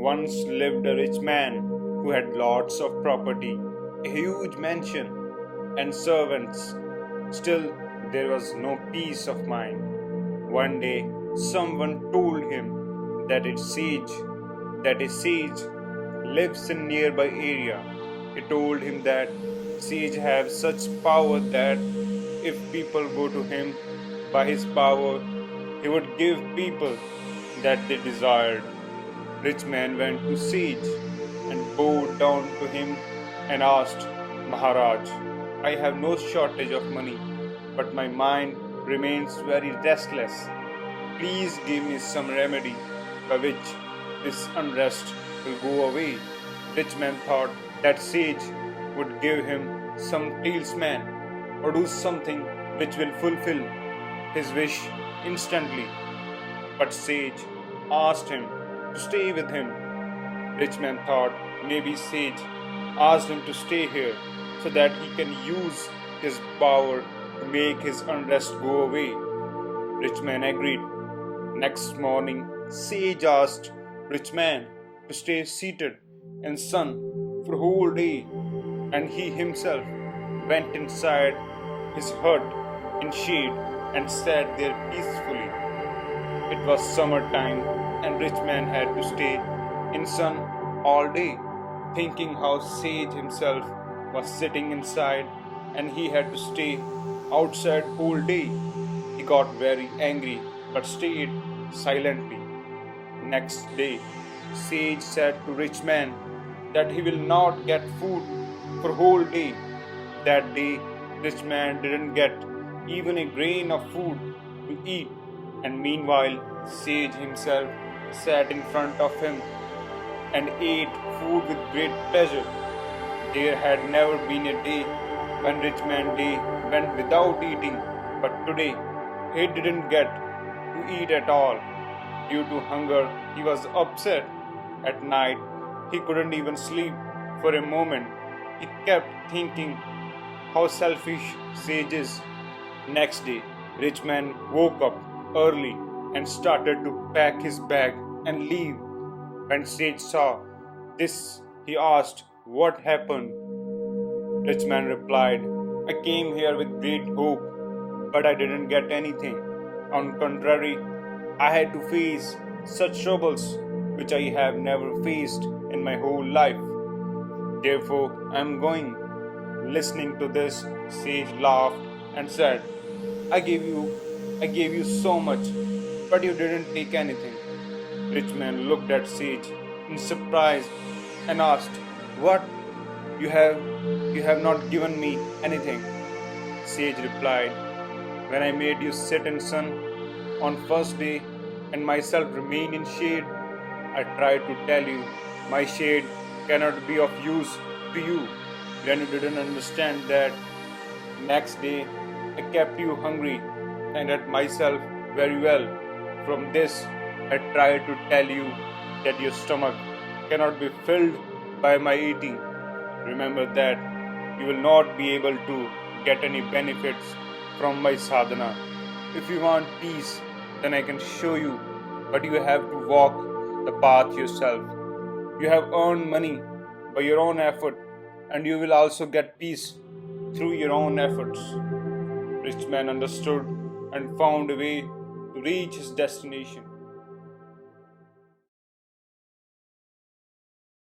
Once lived a rich man who had lots of property, a huge mansion, and servants. Still, there was no peace of mind. One day, someone told him that a sage lives in nearby area. He told him that sage have such power that if people go to him by his power, he would give people that they desired. Rich man went to sage and bowed down to him and asked, Maharaj, I have no shortage of money, but my mind remains very restless. Please give me some remedy by which this unrest will go away. Rich man thought that sage would give him some talisman or do something which will fulfill his wish instantly. But sage asked him to stay with him. Rich man thought maybe sage asked him to stay here so that he can use his power to make his unrest go away. Rich man agreed. Next morning, sage asked rich man to stay seated in sun for a whole day, and he himself went inside his hut in shade and sat there peacefully. It was summer time, and rich man had to stay in sun all day, thinking how sage himself was sitting inside and he had to stay outside whole day. He got very angry but stayed silently. Next day, sage said to rich man that he will not get food for whole day. That day, rich man didn't get even a grain of food to eat, and meanwhile, sage himself sat in front of him and ate food with great pleasure. There had never been a day when rich man day went without eating, but today he didn't get to eat at all. Due to hunger, he was upset. At night, he couldn't even sleep for a moment. He kept thinking how selfish sage is. Next day, rich man woke up early and started to pack his bag and leave. When sage saw this, he asked, "What happened?" Rich man replied, "I came here with great hope, but I didn't get anything. On contrary, I had to face such troubles which I have never faced in my whole life. Therefore, I am going." Listening to this, sage laughed and said, I gave you so much, but you didn't take anything." Rich man looked at sage in surprise and asked, "What? You have not given me anything." Sage replied, "When I made you sit in sun on first day and myself remain in shade, I tried to tell you my shade cannot be of use to you. Then you didn't understand that. Next day I kept you hungry and ate myself very well. From this I tried to tell you that your stomach cannot be filled by my eating. Remember that you will not be able to get any benefits from my sadhana. If you want peace, then I can show you, but you have to walk the path yourself. You have earned money by your own effort, and you will also get peace through your own efforts." Rich man understood and found a way to reach his destination.